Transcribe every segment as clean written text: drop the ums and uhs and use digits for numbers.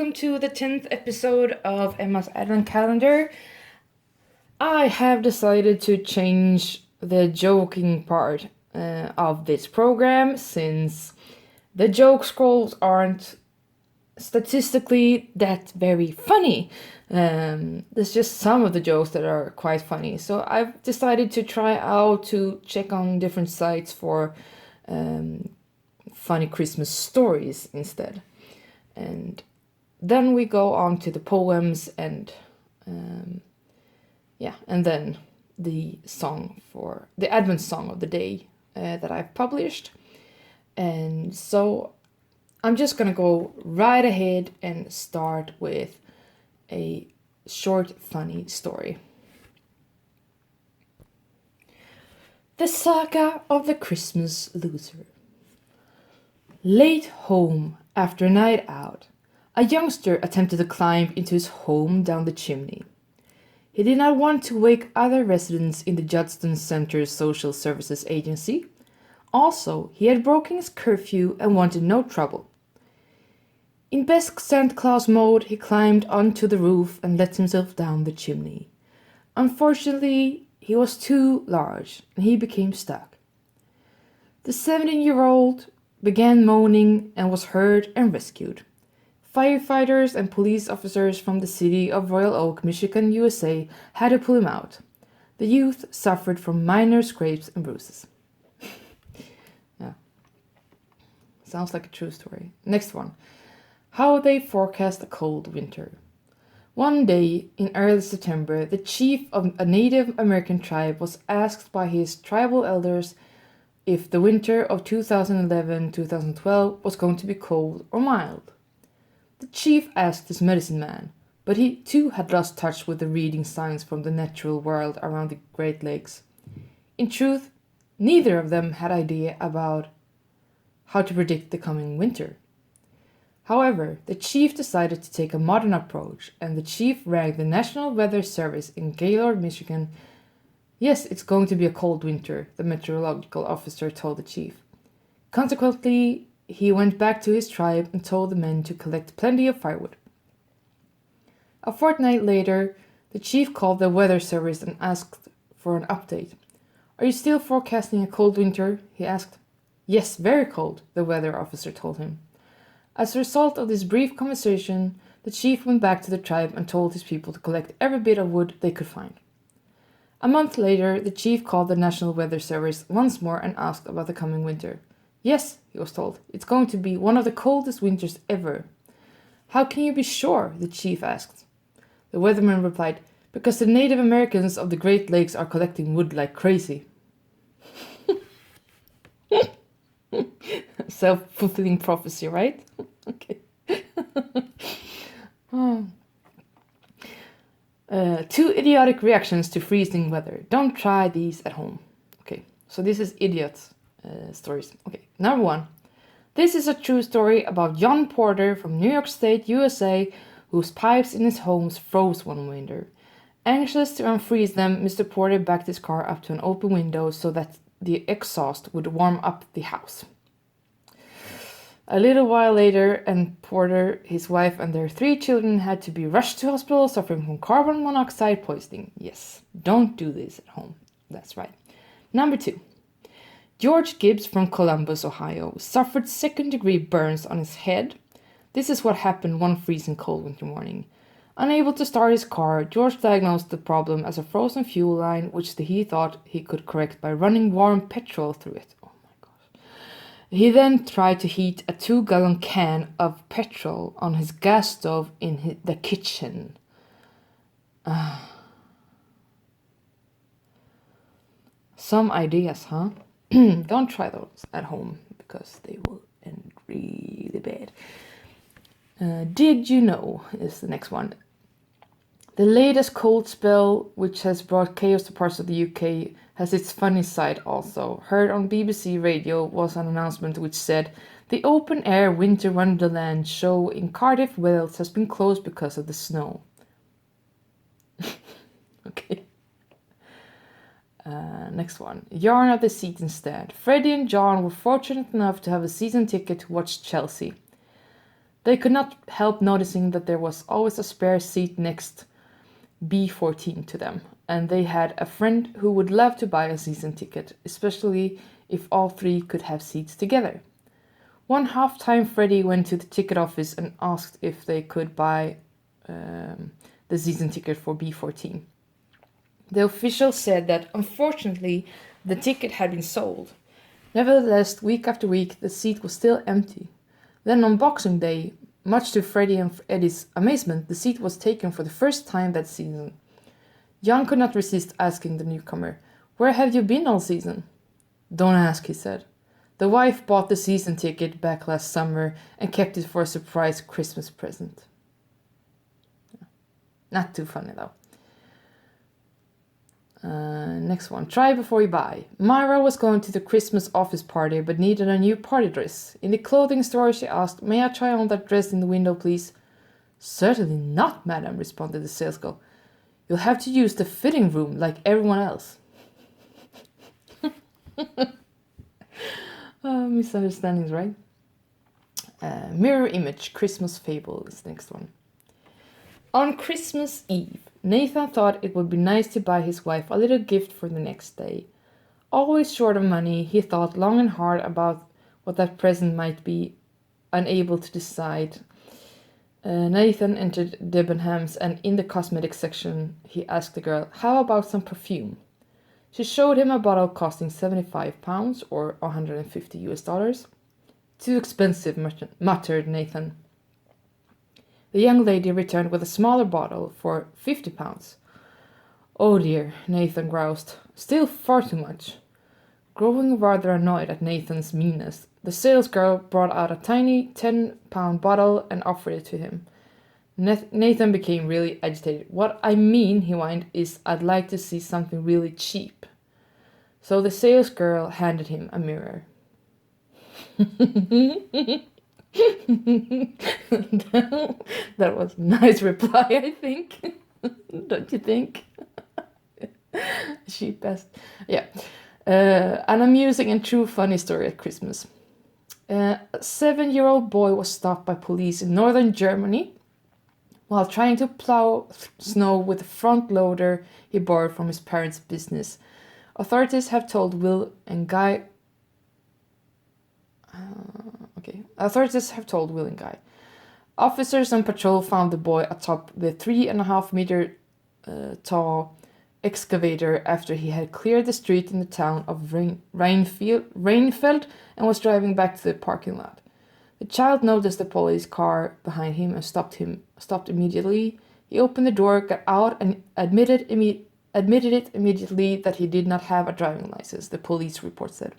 welcome to the 10th episode of Emma's Advent Calendar. I have decided to change the joking part of this program since the joke scrolls aren't statistically that very funny. There's just some of the jokes that are quite funny. So I've decided to try out to check on different sites for funny Christmas stories instead. And then we go on to the poems and and then the song for the Advent song of the day that I've published. And so I'm just gonna go right ahead and start with a short, funny story. The Saga of the Christmas Loser. Late home after a night out, a youngster attempted to climb into his home down the chimney. He did not want to wake other residents in the Judson Center's Social Services Agency. Also, he had broken his curfew and wanted no trouble. In best Santa Claus mode, he climbed onto the roof and let himself down the chimney. Unfortunately, he was too large and he became stuck. The 17-year-old began moaning and was heard and rescued. Firefighters and police officers from the city of Royal Oak, Michigan, USA had to pull him out. The youth suffered from minor scrapes and bruises. Yeah. Sounds like a true story. Next one. How they forecast a cold winter. One day in early September, the chief of a Native American tribe was asked by his tribal elders if the winter of 2011-2012 was going to be cold or mild. The chief asked his medicine man, but he too had lost touch with the reading signs from the natural world around the Great Lakes. In truth, neither of them had idea about how to predict the coming winter. However, the chief decided to take a modern approach, and the chief rang the National Weather Service in Gaylord, Michigan. Yes, it's going to be a cold winter, the meteorological officer told the chief. Consequently, he went back to his tribe and told the men to collect plenty of firewood. A fortnight later, the chief called the weather service and asked for an update. Are you still forecasting a cold winter? He asked. Yes, very cold, the weather officer told him. As a result of this brief conversation, the chief went back to the tribe and told his people to collect every bit of wood they could find. A month later, the chief called the National Weather Service once more and asked about the coming winter. Yes, he was told, it's going to be one of the coldest winters ever. How can you be sure? The chief asked. The weatherman replied, because the Native Americans of the Great Lakes are collecting wood like crazy. Self-fulfilling prophecy, right? Okay. Two idiotic reactions to freezing weather. Don't try these at home. Okay, so this is idiot stories. Okay, number one. This is a true story about John Porter from New York State, USA, whose pipes in his home froze one winter. Anxious to unfreeze them, Mr. Porter backed his car up to an open window so that the exhaust would warm up the house. A little while later, and Porter, his wife, and their 3 children had to be rushed to hospital suffering from carbon monoxide poisoning. Yes, don't do this at home. That's right. Number 2. George Gibbs from Columbus, Ohio, suffered second-degree burns on his head. This is what happened one freezing cold winter morning. Unable to start his car, George diagnosed the problem as a frozen fuel line, which he thought he could correct by running warm petrol through it. Oh my gosh. He then tried to heat a 2-gallon can of petrol on his gas stove in the kitchen. Some ideas, huh? Don't try those at home because they will end really bad. Did you know is the next one. The latest cold spell, which has brought chaos to parts of the UK, has its funny side also. Heard on BBC Radio was an announcement which said the open-air Winter Wonderland show in Cardiff, Wales has been closed because of the snow. Okay. Next one. Yarn of the seat instead. Freddie and John were fortunate enough to have a season ticket to watch Chelsea. They could not help noticing that there was always a spare seat next B14 to them, and they had a friend who would love to buy a season ticket, especially if all three could have seats together. One half-time Freddie went to the ticket office and asked if they could buy the season ticket for B14. The official said that, unfortunately, the ticket had been sold. Nevertheless, week after week, the seat was still empty. Then on Boxing Day, much to Freddie and Eddie's amazement, the seat was taken for the first time that season. John could not resist asking the newcomer, "Where have you been all season?" "Don't ask," he said. The wife bought the season ticket back last summer and kept it for a surprise Christmas present. Not too funny, though. Next one. Try before you buy. Myra was going to the Christmas office party but needed a new party dress. In the clothing store, she asked, "May I try on that dress in the window, please?" "Certainly not, madam," responded the salesgirl. "You'll have to use the fitting room like everyone else." Misunderstandings, right? Mirror image, Christmas fable is the next one. On Christmas Eve, Nathan thought it would be nice to buy his wife a little gift for the next day. Always short of money, he thought long and hard about what that present might be, unable to decide. Nathan entered Debenhams, and in the cosmetics section, he asked the girl, "How about some perfume?" She showed him a bottle costing £75 or $150. "Too expensive," muttered Nathan. The young lady returned with a smaller bottle for £50. "Oh dear," Nathan groused. "Still far too much." Growing rather annoyed at Nathan's meanness, the salesgirl brought out a tiny £10 bottle and offered it to him. Nathan became really agitated. "What I mean," he whined, "is I'd like to see something really cheap." So the salesgirl handed him a mirror. That was a nice reply, I think. Don't you think? She best. Yeah. An amusing and true funny story at Christmas. A 7-year-old boy was stopped by police in northern Germany while trying to plow snow with a front loader he borrowed from his parents' business. Authorities have told Will and Guy. Authorities have told Will and Guy. Officers on patrol found the boy atop the 3.5-meter tall excavator after he had cleared the street in the town of Rheinfeld and was driving back to the parking lot. The child noticed the police car behind him and stopped immediately. He opened the door, got out, and admitted it immediately that he did not have a driving license, the police report said.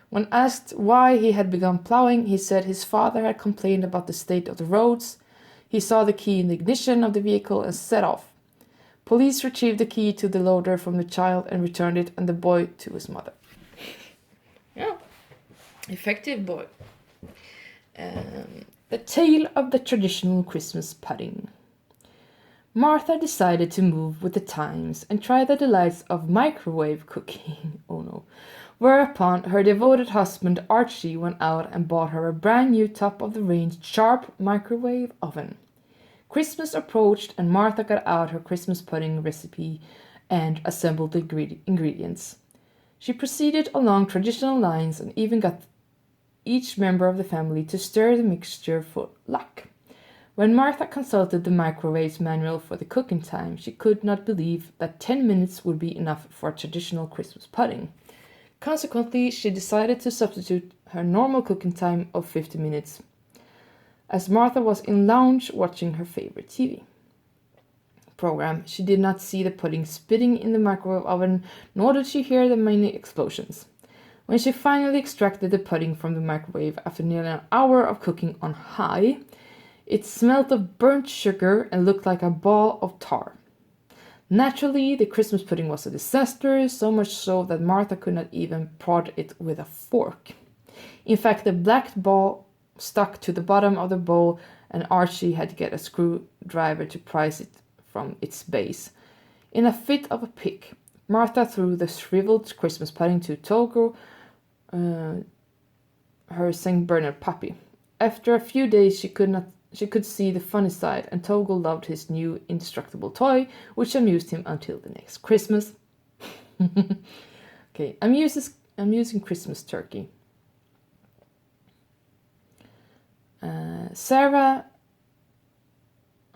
When asked why he had begun plowing, he said his father had complained about the state of the roads. He saw the key in the ignition of the vehicle and set off. Police retrieved the key to the loader from the child and returned it and the boy to his mother. Yeah, effective boy. The tale of the traditional Christmas pudding. Martha decided to move with the times and try the delights of microwave cooking. Oh no. Whereupon her devoted husband Archie went out and bought her a brand new top-of-the-range Sharp microwave oven. Christmas approached and Martha got out her Christmas pudding recipe and assembled the ingredients. She proceeded along traditional lines and even got each member of the family to stir the mixture for luck. When Martha consulted the microwave's manual for the cooking time, she could not believe that 10 minutes would be enough for a traditional Christmas pudding. Consequently, she decided to substitute her normal cooking time of 50 minutes, as Martha was in lounge watching her favorite TV program. She did not see the pudding spitting in the microwave oven, nor did she hear the many explosions. When she finally extracted the pudding from the microwave after nearly an hour of cooking on high, it smelled of burnt sugar and looked like a ball of tar. Naturally, the Christmas pudding was a disaster, so much so that Martha could not even prod it with a fork. In fact, the black ball stuck to the bottom of the bowl, and Archie had to get a screwdriver to prise it from its base. In a fit of a pique, Martha threw the shriveled Christmas pudding to Togo, her St. Bernard puppy. After a few days, she could not she could see the funny side, and Togo loved his new indestructible toy, which amused him until the next Christmas. Okay, I'm using Christmas turkey. Sarah.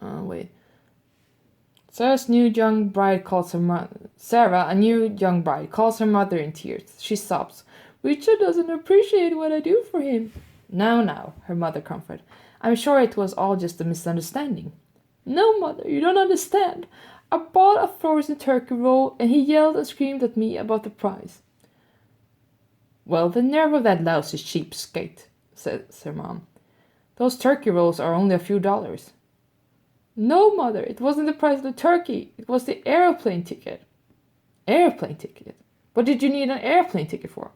Wait. Sarah, a new young bride, calls her mother in tears. She sobs. Richard doesn't appreciate what I do for him. Now, her mother comforted. I'm sure it was all just a misunderstanding. No, mother, you don't understand. I bought a frozen turkey roll and he yelled and screamed at me about the price. Well, the nerve of that lousy cheapskate, says her mom. Those turkey rolls are only a few dollars. No, mother, it wasn't the price of the turkey. It was the airplane ticket. Airplane ticket? What did you need an airplane ticket for?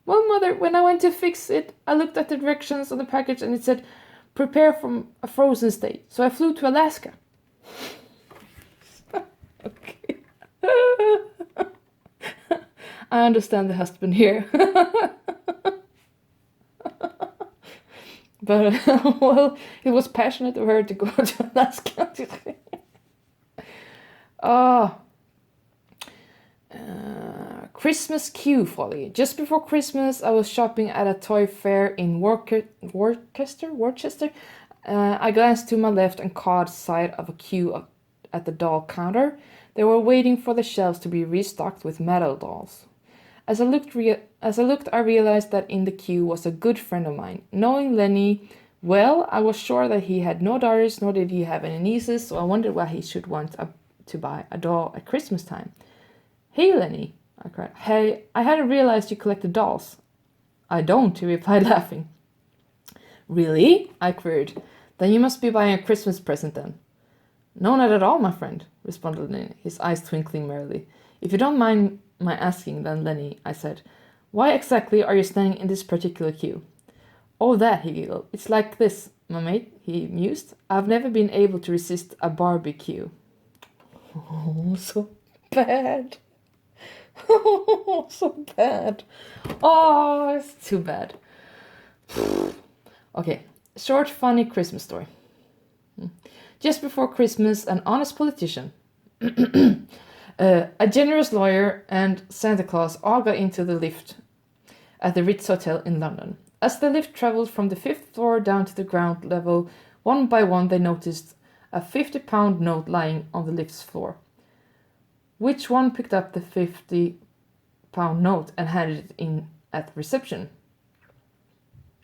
Well, mother, when I went to fix it, I looked at the directions on the package and it said, prepare from a frozen state. So I flew to Alaska. Okay. I understand the husband here. But, well, it was passionate of her to go to Alaska. Christmas queue folly. Just before Christmas, I was shopping at a toy fair in Worcester. I glanced to my left and caught sight of a queue at the doll counter. They were waiting for the shelves to be restocked with metal dolls. As I looked, I realized that in the queue was a good friend of mine. Knowing Lenny well, I was sure that he had no daughters, nor did he have any nieces, so I wondered why he should want to buy a doll at Christmas time. Hey, Lenny, I cried. Hey, I hadn't realized you collected dolls. I don't, he replied, laughing. Really? I queried. Then you must be buying a Christmas present then. No, not at all, my friend, responded Lenny, his eyes twinkling merrily. If you don't mind my asking, then, Lenny, I said, why exactly are you standing in this particular queue? Oh, that, he giggled. It's like this, my mate, he mused. I've never been able to resist a barbecue. Oh, so bad. Oh, so bad. Oh, it's too bad. Okay, short, funny Christmas story. Just before Christmas, an honest politician, a generous lawyer, and Santa Claus all got into the lift at the Ritz Hotel in London. As the lift traveled from the 5th floor down to the ground level, one by one they noticed a £50 note lying on the lift's floor. Which one picked up the £50 note and handed it in at the reception?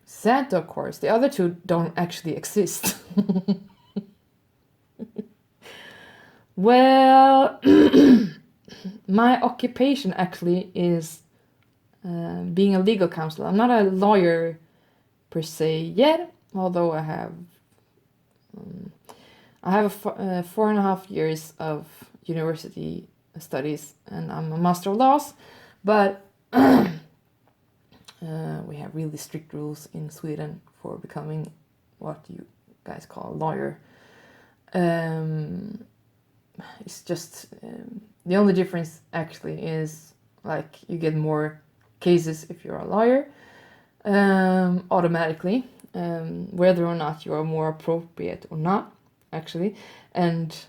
Santa, of course. The other two don't actually exist. Well, my occupation actually is being a legal counselor. I'm not a lawyer per se yet, although I have 4.5 years of university studies and I'm a master of laws, but we have really strict rules in Sweden for becoming what you guys call a lawyer. It's just the only difference actually is like you get more cases if you're a lawyer automatically, whether or not you are more appropriate or not actually, and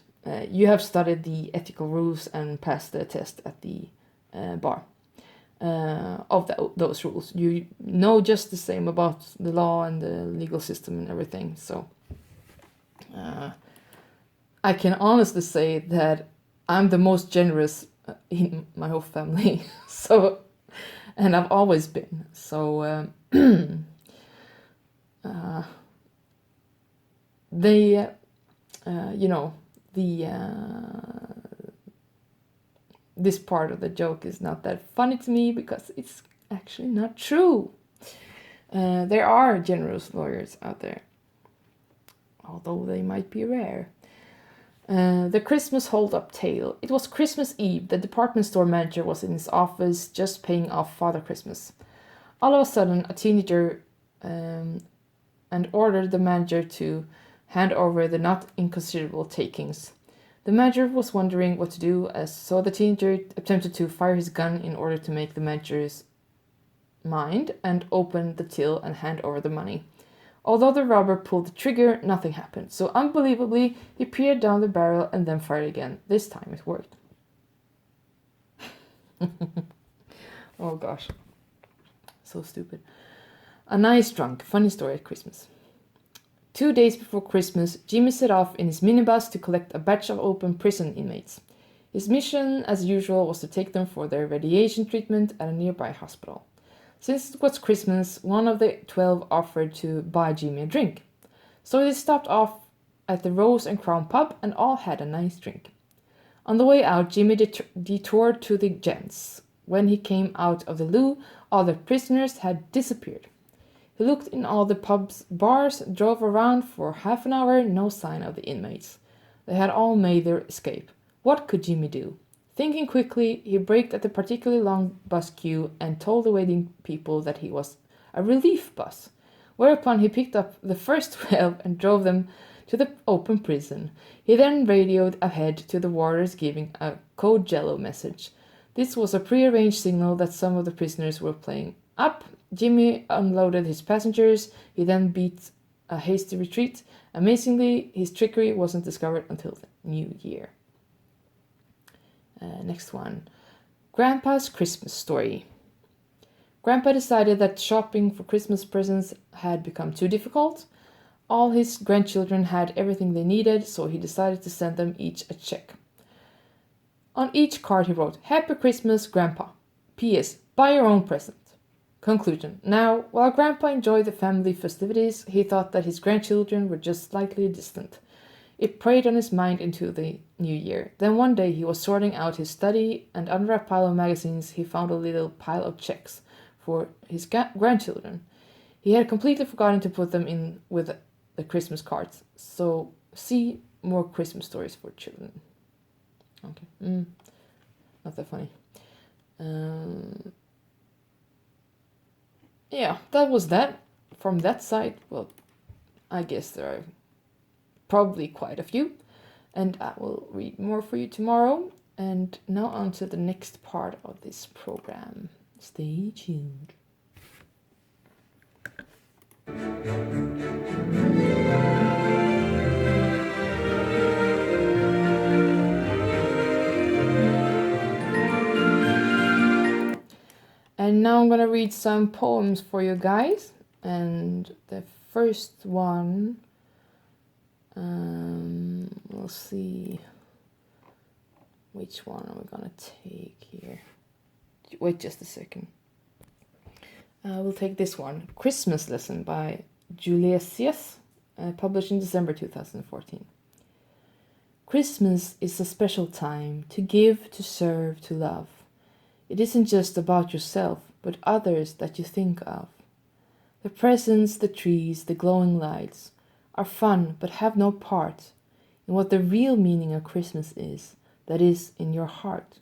you have studied the ethical rules and passed the test at the bar of those rules. You know just the same about the law and the legal system and everything, so I can honestly say that I'm the most generous in my whole family. So, and I've always been. So, this part of the joke is not that funny to me because it's actually not true. There are generous lawyers out there, although they might be rare. The Christmas hold-up tale. It was Christmas Eve. The department store manager was in his office just paying off Father Christmas. All of a sudden, a teenager and ordered the manager to hand over the not inconsiderable takings. The manager was wondering what to do, so the teenager attempted to fire his gun in order to make the manager's mind and open the till and hand over the money. Although the robber pulled the trigger, nothing happened. So unbelievably, he peered down the barrel and then fired again. This time it worked. Oh gosh. So stupid. A nice drunk. Funny story at Christmas. 2 days before Christmas, Jimmy set off in his minibus to collect a batch of open prison inmates. His mission, as usual, was to take them for their radiation treatment at a nearby hospital. Since it was Christmas, one of the 12 offered to buy Jimmy a drink. So they stopped off at the Rose and Crown pub and all had a nice drink. On the way out, Jimmy detoured to the gents. When he came out of the loo, all the prisoners had disappeared. He looked in all the pubs, bars, drove around for half an hour, no sign of the inmates. They had all made their escape. What could Jimmy do? Thinking quickly, he braked at the particularly long bus queue and told the waiting people that he was a relief bus, whereupon he picked up the first 12 and drove them to the open prison. He then radioed ahead to the warders giving a code Jello message. This was a prearranged signal that some of the prisoners were playing up. Jimmy unloaded his passengers. He then beat a hasty retreat. Amazingly, his trickery wasn't discovered until the new year. Next one. Grandpa's Christmas story. Grandpa decided that shopping for Christmas presents had become too difficult. All his grandchildren had everything they needed, so he decided to send them each a check. On each card he wrote, "Happy Christmas, Grandpa. P.S. Buy your own present." Conclusion. Now, while Grandpa enjoyed the family festivities, he thought that his grandchildren were just slightly distant. It preyed on his mind into the new year. Then one day he was sorting out his study, and under a pile of magazines he found a little pile of checks for his grandchildren. He had completely forgotten to put them in with the Christmas cards. So, see more Christmas stories for children. Okay. Not that funny. Yeah, that was that. From that side, well, I guess there are probably quite a few. And I will read more for you tomorrow. And now on to the next part of this program. Stay tuned. And now I'm going to read some poems for you guys. And the first one, we'll see which one are we going to take here. Wait just a second. We'll take this one, Christmas Lesson by Julius, published in December 2014. Christmas is a special time to give, to serve, to love. It isn't just about yourself, but others that you think of. The presents, the trees, the glowing lights are fun, but have no part in what the real meaning of Christmas is, that is, in your heart.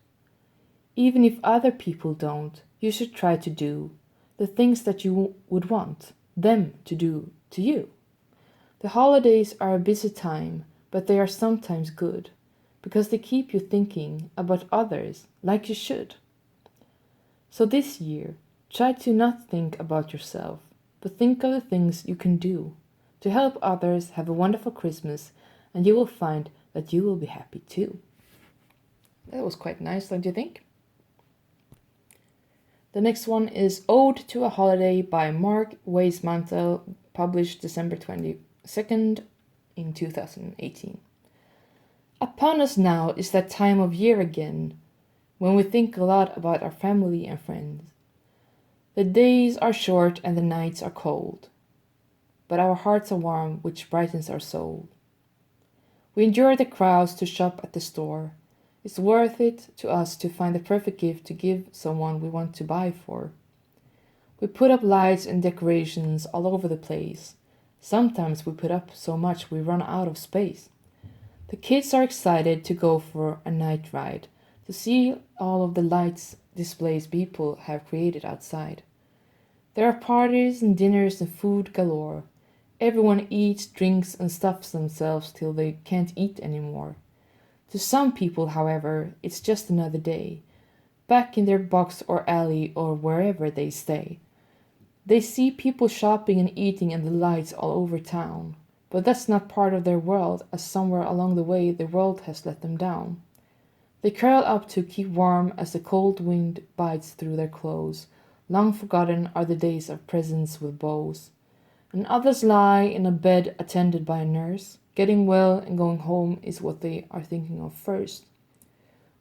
Even if other people don't, you should try to do the things that you would want them to do to you. The holidays are a busy time, but they are sometimes good, because they keep you thinking about others like you should. So this year, try to not think about yourself, but think of the things you can do to help others have a wonderful Christmas, and you will find that you will be happy too. That was quite nice, don't you think? The next one is Ode to a Holiday by Mark Weismantel, published December 22nd in 2018. Upon us now is that time of year again, when we think a lot about our family and friends. The days are short and the nights are cold, but our hearts are warm, which brightens our soul. We endure the crowds to shop at the store. It's worth it to us to find the perfect gift to give someone we want to buy for. We put up lights and decorations all over the place. Sometimes we put up so much we run out of space. The kids are excited to go for a night ride, to see all of the lights displays people have created outside. There are parties and dinners and food galore. Everyone eats, drinks, and stuffs themselves till they can't eat anymore. To some people, however, it's just another day, back in their box or alley or wherever they stay. They see people shopping and eating and the lights all over town. But that's not part of their world, as somewhere along the way the world has let them down. They curl up to keep warm as the cold wind bites through their clothes. Long forgotten are the days of presents with bows. And others lie in a bed attended by a nurse. Getting well and going home is what they are thinking of first.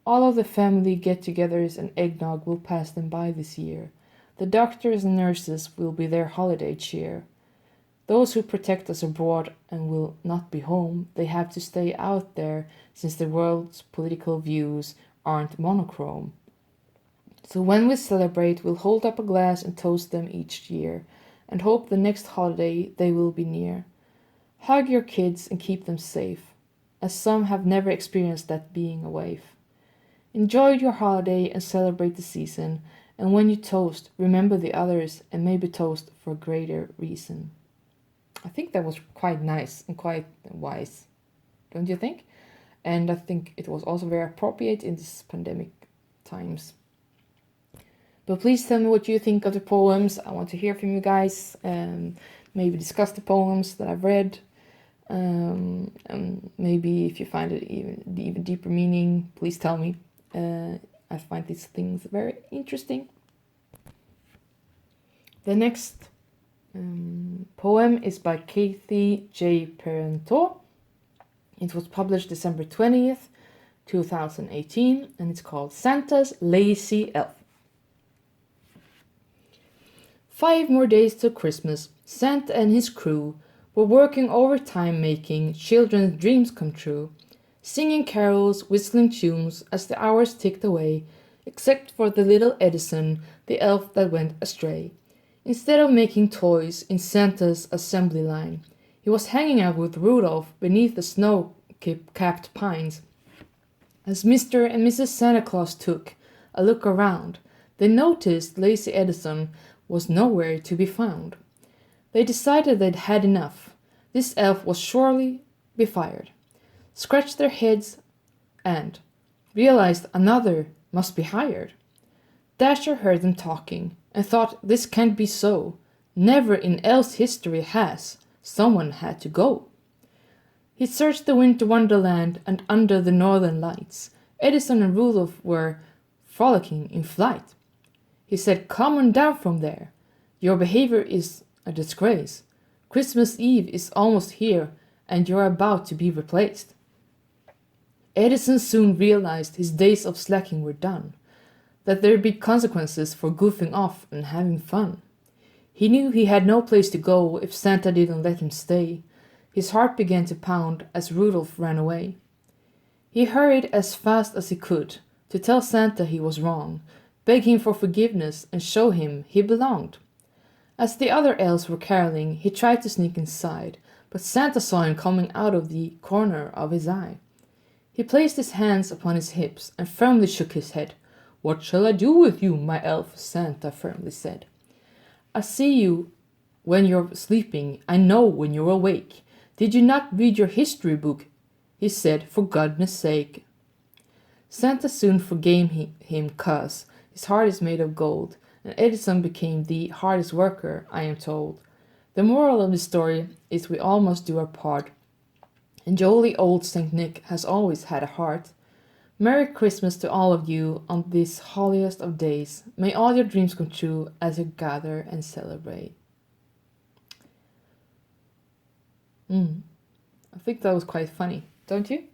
All of the family get-togethers and eggnog will pass them by this year. The doctors and nurses will be their holiday cheer. Those who protect us abroad and will not be home, they have to stay out there since the world's political views aren't monochrome. So when we celebrate, we'll hold up a glass and toast them each year, and hope the next holiday they will be near. Hug your kids and keep them safe, as some have never experienced that being a waif. Enjoy your holiday and celebrate the season, and when you toast, remember the others and maybe toast for a greater reason. I think that was quite nice and quite wise, don't you think? And I think it was also very appropriate in this pandemic times. But please tell me what you think of the poems. I want to hear from you guys, and maybe discuss the poems that I've read. And maybe if you find it even deeper meaning, please tell me. I find these things very interesting. The next poem is by Kathy J. Parenteau. It was published December 20th, 2018, and it's called Santa's Lazy Elf. 5 more days till Christmas. Santa and his crew were working overtime making children's dreams come true, singing carols, whistling tunes as the hours ticked away, except for the little Edison, the elf that went astray. Instead of making toys in Santa's assembly line, he was hanging out with Rudolph beneath the snow-capped pines. As Mr. and Mrs. Santa Claus took a look around, they noticed lazy Edison was nowhere to be found. They decided they'd had enough. This elf was surely be fired. Scratched their heads and realized another must be hired. Dasher heard them talking and thought this can't be so. Never in Elf's history has someone had to go. He searched the winter wonderland and under the northern lights. Edison and Rudolph were frolicking in flight. He said, "Come on down from there. Your behavior is a disgrace. Christmas Eve is almost here and you're about to be replaced." Edison soon realized his days of slacking were done, that there'd be consequences for goofing off and having fun. He knew he had no place to go if Santa didn't let him stay. His heart began to pound as Rudolph ran away. He hurried as fast as he could to tell Santa he was wrong, beg him for forgiveness and show him he belonged. As the other elves were caroling, he tried to sneak inside, but Santa saw him coming out of the corner of his eye. He placed his hands upon his hips and firmly shook his head. "What shall I do with you, my elf?" Santa firmly said. "I see you when you're sleeping, I know when you're awake. Did you not read your history book?" he said, "for goodness sake." Santa soon forgave him 'cause his heart is made of gold, and Edison became the hardest worker, I am told. The moral of the story is we all must do our part, and jolly old Saint Nick has always had a heart. Merry Christmas to all of you on this holiest of days. May all your dreams come true as you gather and celebrate. I think that was quite funny, don't you?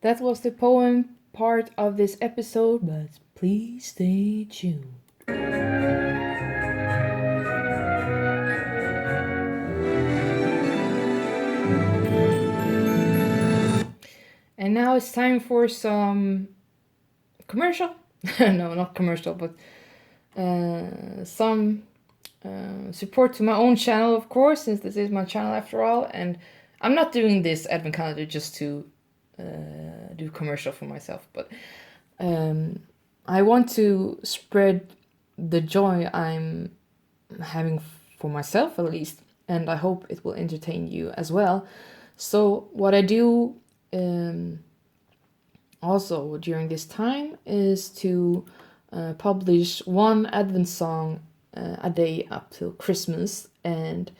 That was the poem part of this episode, but please stay tuned. And now it's time for some commercial. No, not commercial, but some support to my own channel, of course, since this is my channel after all. And I'm not doing this advent calendar just to do commercial for myself, but I want to spread the joy I'm having for myself at least, and I hope it will entertain you as well. So what I do also during this time is to publish one Advent song a day up till Christmas, and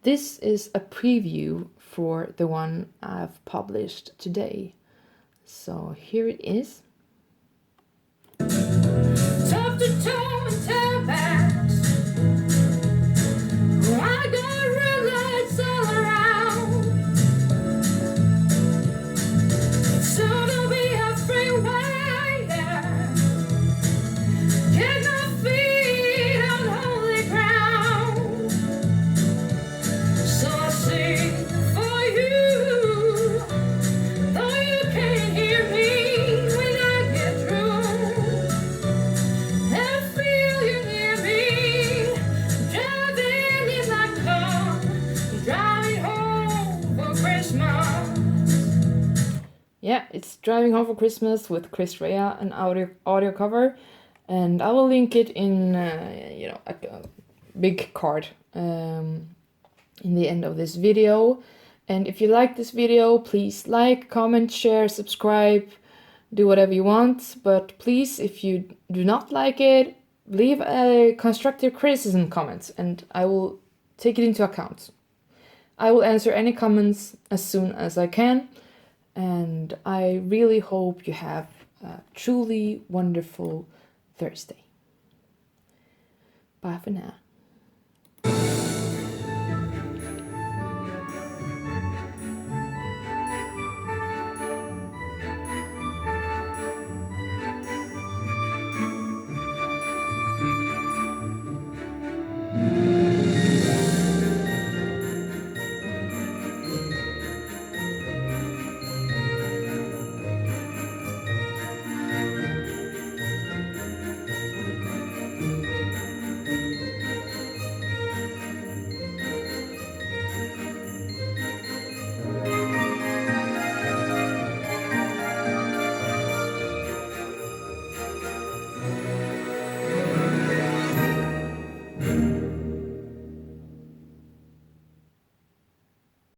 this is a preview for the one I've published today. So here it is. Top to toe and tailbacks. I got red lights all around. So don't be afraid, why get my feet on holy ground. So I sing for you, though you can't hear me when I get through. I feel you near me, driving in my car, driving home for Christmas. Yeah, it's Driving Home for Christmas with Chris Rea, an audio cover, and I will link it in a big card in the end of this video. And if you like this video, please like, comment, share, subscribe, do whatever you want. But please, if you do not like it, leave a constructive criticism comment and I will take it into account. I will answer any comments as soon as I can, and I really hope you have a truly wonderful Thursday. Bye for now.